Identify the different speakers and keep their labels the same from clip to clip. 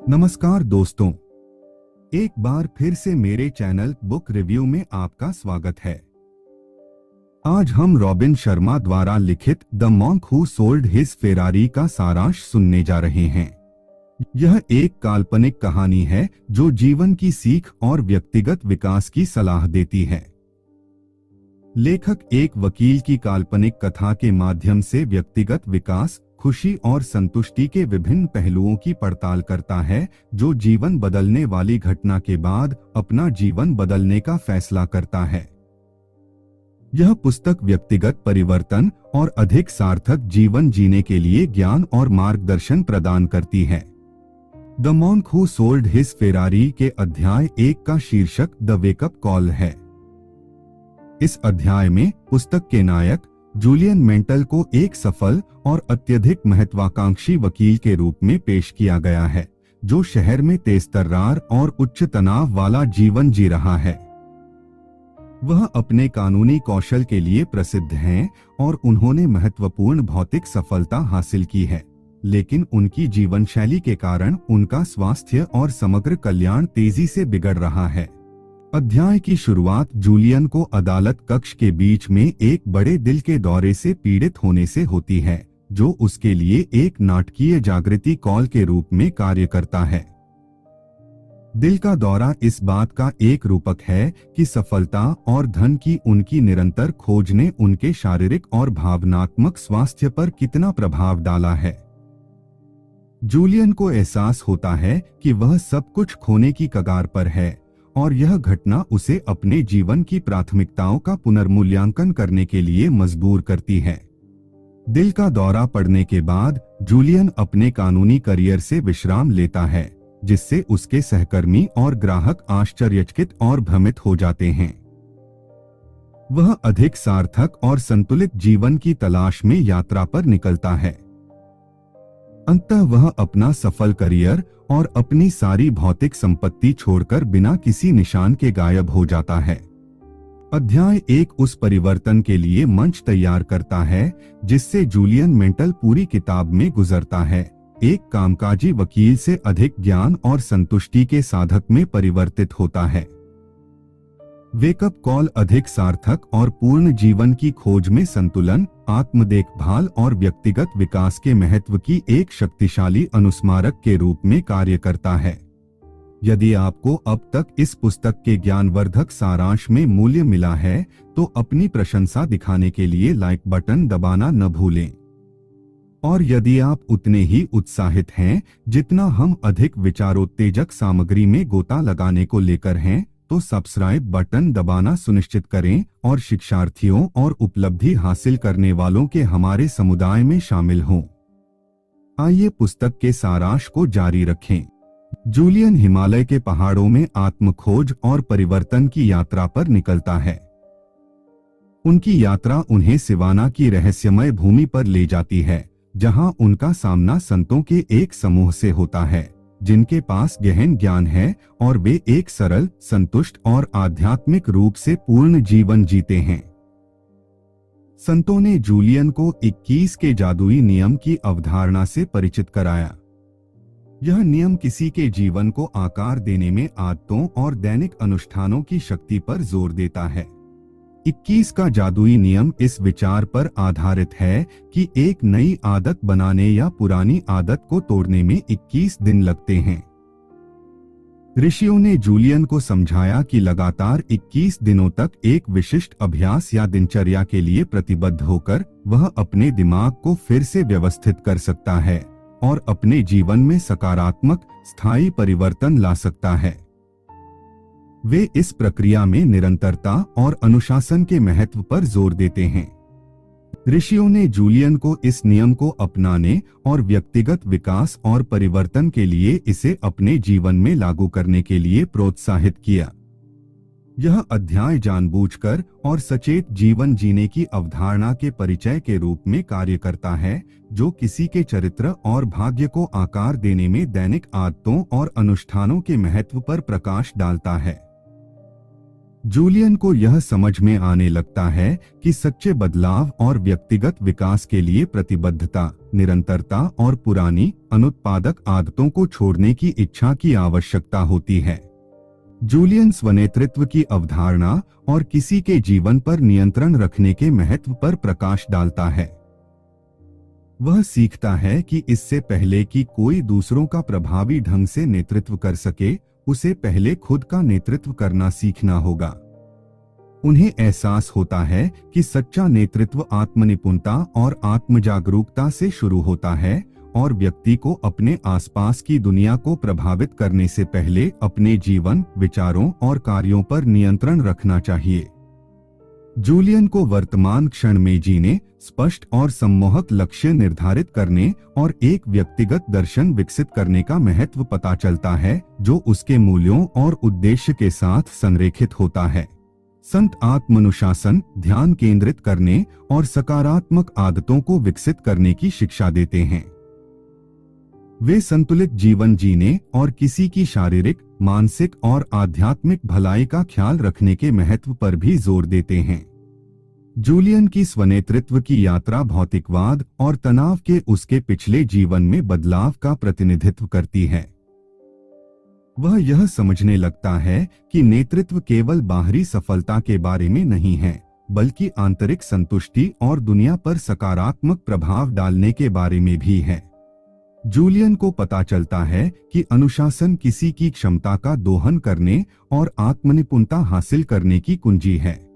Speaker 1: नमस्कार दोस्तों, एक बार फिर से मेरे चैनल बुक रिव्यू में आपका स्वागत है। आज हम रॉबिन शर्मा द्वारा लिखित the monk who sold his Ferrari का सारांश सुनने जा रहे हैं। यह एक काल्पनिक कहानी है जो जीवन की सीख और व्यक्तिगत विकास की सलाह देती है। लेखक एक वकील की काल्पनिक कथा के माध्यम से व्यक्तिगत विकास, खुशी और संतुष्टि के विभिन्न पहलुओं की पड़ताल करता है, जो जीवन बदलने वाली घटना के बाद अपना जीवन बदलने का फैसला करता है। यह पुस्तक व्यक्तिगत परिवर्तन और अधिक सार्थक जीवन जीने के लिए ज्ञान और मार्गदर्शन प्रदान करती है। The monk who sold his Ferrari के अध्याय 1 का शीर्षक द वेकअप कॉल है। इस अध्याय में पुस्तक के नायक जूलियन मेंटल को एक सफल और अत्यधिक महत्वाकांक्षी वकील के रूप में पेश किया गया है, जो शहर में तेजतर्रार और उच्च तनाव वाला जीवन जी रहा है। वह अपने कानूनी कौशल के लिए प्रसिद्ध हैं और उन्होंने महत्वपूर्ण भौतिक सफलता हासिल की है, लेकिन उनकी जीवन शैली के कारण उनका स्वास्थ्य और समग्र कल्याण तेजी से बिगड़ रहा है। अध्याय की शुरुआत जूलियन को अदालत कक्ष के बीच में एक बड़े दिल के दौरे से पीड़ित होने से होती है, जो उसके लिए एक नाटकीय जागृति कॉल के रूप में कार्य करता है। दिल का दौरा इस बात का एक रूपक है कि सफलता और धन की उनकी निरंतर खोज ने उनके शारीरिक और भावनात्मक स्वास्थ्य पर कितना प्रभाव डाला है। जूलियन को एहसास होता है कि वह सब कुछ खोने की कगार पर है और यह घटना उसे अपने जीवन की प्राथमिकताओं का पुनर्मूल्यांकन करने के लिए मजबूर करती है। दिल का दौरा पड़ने के बाद जूलियन अपने कानूनी करियर से विश्राम लेता है, जिससे उसके सहकर्मी और ग्राहक आश्चर्यचकित और भ्रमित हो जाते हैं। वह अधिक सार्थक और संतुलित जीवन की तलाश में यात्रा पर निकलता है। अंततः वह अपना सफल करियर और अपनी सारी भौतिक संपत्ति छोड़कर बिना किसी निशान के गायब हो जाता है। अध्याय 1 उस परिवर्तन के लिए मंच तैयार करता है जिससे जूलियन मेंटल पूरी किताब में गुजरता है, एक कामकाजी वकील से अधिक ज्ञान और संतुष्टि के साधक में परिवर्तित होता है। वेकअप कॉल अधिक सार्थक और पूर्ण जीवन की खोज में संतुलन, आत्म देखभाल और व्यक्तिगत विकास के महत्व की एक शक्तिशाली अनुस्मारक के रूप में कार्य करता है। यदि आपको अब तक इस पुस्तक के ज्ञानवर्धक सारांश में मूल्य मिला है, तो अपनी प्रशंसा दिखाने के लिए लाइक बटन दबाना न भूलें। और यदि आप उतने ही उत्साहित हैं जितना हम अधिक विचारोत्तेजक सामग्री में गोता लगाने को लेकर हैं, तो सब्सक्राइब बटन दबाना सुनिश्चित करें और शिक्षार्थियों और उपलब्धि हासिल करने वालों के हमारे समुदाय में शामिल हों। आइए पुस्तक के सारांश को जारी रखें। जूलियन हिमालय के पहाड़ों में आत्मखोज और परिवर्तन की यात्रा पर निकलता है। उनकी यात्रा उन्हें सिवाना की रहस्यमय भूमि पर ले जाती है, जहां उनका सामना संतों के एक समूह से होता है जिनके पास गहन ज्ञान है और वे एक सरल, संतुष्ट और आध्यात्मिक रूप से पूर्ण जीवन जीते हैं। संतों ने जूलियन को 21 के जादुई नियम की अवधारणा से परिचित कराया। यह नियम किसी के जीवन को आकार देने में आदतों और दैनिक अनुष्ठानों की शक्ति पर जोर देता है। 21 का जादुई नियम इस विचार पर आधारित है कि एक नई आदत बनाने या पुरानी आदत को तोड़ने में 21 दिन लगते हैं। ऋषियों ने जूलियन को समझाया कि लगातार 21 दिनों तक एक विशिष्ट अभ्यास या दिनचर्या के लिए प्रतिबद्ध होकर वह अपने दिमाग को फिर से व्यवस्थित कर सकता है और अपने जीवन में सकारात्मक, स्थायी परिवर्तन ला सकता है। वे इस प्रक्रिया में निरंतरता और अनुशासन के महत्व पर जोर देते हैं। ऋषियों ने जूलियन को इस नियम को अपनाने और व्यक्तिगत विकास और परिवर्तन के लिए इसे अपने जीवन में लागू करने के लिए प्रोत्साहित किया। यह अध्याय जानबूझकर और सचेत जीवन जीने की अवधारणा के परिचय के रूप में कार्य करता है, जो किसी के चरित्र और भाग्य को आकार देने में दैनिक आदतों और अनुष्ठानों के महत्व पर प्रकाश डालता है। जूलियन को यह समझ में आने लगता है कि सच्चे बदलाव और व्यक्तिगत विकास के लिए प्रतिबद्धता, निरंतरता और पुरानी अनुत्पादक आदतों को छोड़ने की इच्छा की आवश्यकता होती है। जूलियन स्वनेतृत्व की अवधारणा और किसी के जीवन पर नियंत्रण रखने के महत्व पर प्रकाश डालता है। वह सीखता है कि इससे पहले कि कोई दूसरों का प्रभावी ढंग से नेतृत्व कर सके, उसे पहले खुद का नेतृत्व करना सीखना होगा। उन्हें एहसास होता है कि सच्चा नेतृत्व आत्मनिपुणता और आत्मजागरूकता से शुरू होता है और व्यक्ति को अपने आसपास की दुनिया को प्रभावित करने से पहले अपने जीवन, विचारों और कार्यों पर नियंत्रण रखना चाहिए। जूलियन को वर्तमान क्षण में जीने, स्पष्ट और सम्मोहक लक्ष्य निर्धारित करने और एक व्यक्तिगत दर्शन विकसित करने का महत्व पता चलता है, जो उसके मूल्यों और उद्देश्य के साथ संरेखित होता है। संत आत्मानुशासन, ध्यान केंद्रित करने और सकारात्मक आदतों को विकसित करने की शिक्षा देते हैं। वे संतुलित जीवन जीने और किसी की शारीरिक, मानसिक और आध्यात्मिक भलाई का ख्याल रखने के महत्व पर भी जोर देते हैं। जूलियन की स्वनेतृत्व की यात्रा भौतिकवाद और तनाव के उसके पिछले जीवन में बदलाव का प्रतिनिधित्व करती है। वह यह समझने लगता है कि नेतृत्व केवल बाहरी सफलता के बारे में नहीं है, बल्कि आंतरिक संतुष्टि और दुनिया पर सकारात्मक प्रभाव डालने के बारे में भी है। जूलियन को पता चलता है कि अनुशासन किसी की क्षमता का दोहन करने और आत्मनिपुणता हासिल करने की कुंजी है।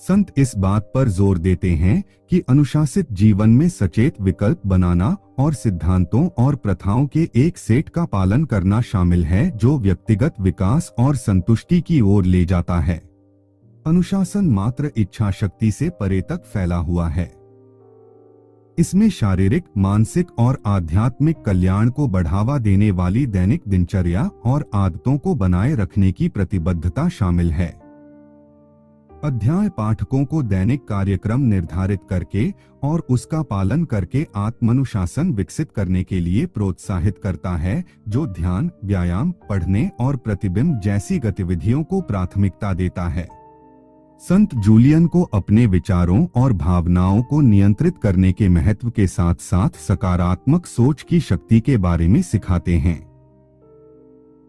Speaker 1: संत इस बात पर जोर देते हैं कि अनुशासित जीवन में सचेत विकल्प बनाना और सिद्धांतों और प्रथाओं के एक सेट का पालन करना शामिल है, जो व्यक्तिगत विकास और संतुष्टि की ओर ले जाता है। अनुशासन मात्र इच्छा शक्ति से परे तक फैला हुआ है। इसमें शारीरिक, मानसिक और आध्यात्मिक कल्याण को बढ़ावा देने वाली दैनिक दिनचर्या और आदतों को बनाए रखने की प्रतिबद्धता शामिल है। अध्याय पाठकों को दैनिक कार्यक्रम निर्धारित करके और उसका पालन करके आत्मानुशासन विकसित करने के लिए प्रोत्साहित करता है, जो ध्यान, व्यायाम, पढ़ने और प्रतिबिंब जैसी गतिविधियों को प्राथमिकता देता है। संत जूलियन को अपने विचारों और भावनाओं को नियंत्रित करने के महत्व के साथ साथ सकारात्मक सोच की शक्ति के बारे में सिखाते हैं।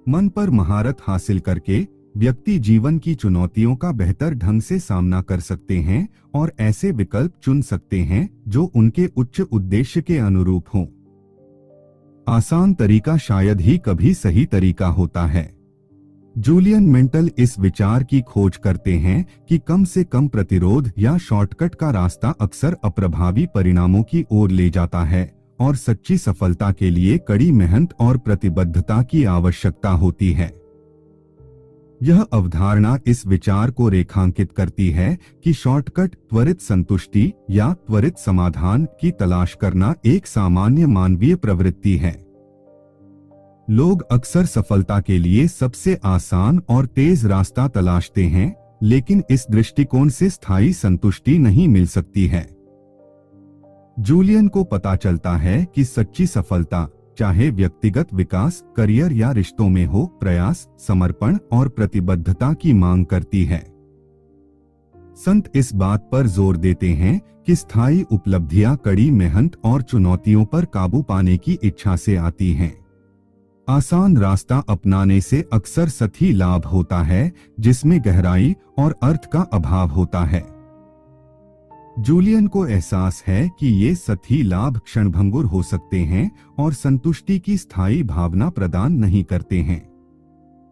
Speaker 1: मन पर महारत हासिल करके व्यक्ति जीवन की चुनौतियों का बेहतर ढंग से सामना कर सकते हैं और ऐसे विकल्प चुन सकते हैं जो उनके उच्च उद्देश्य के अनुरूप हों। आसान तरीका शायद ही कभी सही तरीका होता है। जूलियन मेंटल इस विचार की खोज करते हैं कि कम से कम प्रतिरोध या शॉर्टकट का रास्ता अक्सर अप्रभावी परिणामों की ओर ले जाता है और सच्ची सफलता के लिए कड़ी मेहनत और प्रतिबद्धता की आवश्यकता होती है। यह अवधारणा इस विचार को रेखांकित करती है कि शॉर्टकट, त्वरित संतुष्टि या त्वरित समाधान की तलाश करना एक सामान्य मानवीय प्रवृत्ति है। लोग अक्सर सफलता के लिए सबसे आसान और तेज रास्ता तलाशते हैं, लेकिन इस दृष्टिकोण से स्थायी संतुष्टि नहीं मिल सकती है। जूलियन को पता चलता है कि सच्ची सफलता, चाहे व्यक्तिगत विकास, करियर या रिश्तों में हो, प्रयास, समर्पण और प्रतिबद्धता की मांग करती है। संत इस बात पर जोर देते हैं कि स्थायी उपलब्धियां कड़ी मेहनत और चुनौतियों पर काबू पाने की इच्छा से आती हैं। आसान रास्ता अपनाने से अक्सर सतही लाभ होता है, जिसमें गहराई और अर्थ का अभाव होता है। जूलियन को एहसास है कि ये सतही लाभ क्षणभंगुर हो सकते हैं और संतुष्टि की स्थायी भावना प्रदान नहीं करते हैं।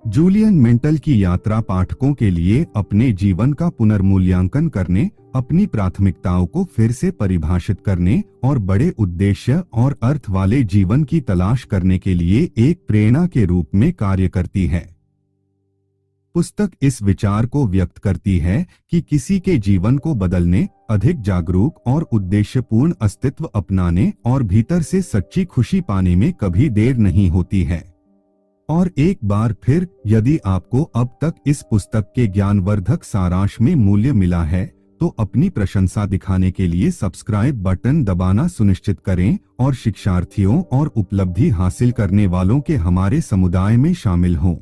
Speaker 1: जूलियन मेंटल की यात्रा पाठकों के लिए अपने जीवन का पुनर्मूल्यांकन करने, अपनी प्राथमिकताओं को फिर से परिभाषित करने और बड़े उद्देश्य और अर्थ वाले जीवन की तलाश करने के लिए एक प्रेरणा के रूप में कार्य करती है। पुस्तक इस विचार को व्यक्त करती है कि किसी के जीवन को बदलने, अधिक जागरूक और उद्देश्यपूर्ण अस्तित्व अपनाने और भीतर से सच्ची खुशी पाने में कभी देर नहीं होती है। और एक बार फिर, यदि आपको अब तक इस पुस्तक के ज्ञानवर्धक सारांश में मूल्य मिला है, तो अपनी प्रशंसा दिखाने के लिए सब्सक्राइब बटन दबाना सुनिश्चित करें और शिक्षार्थियों और उपलब्धि हासिल करने वालों के हमारे समुदाय में शामिल हों।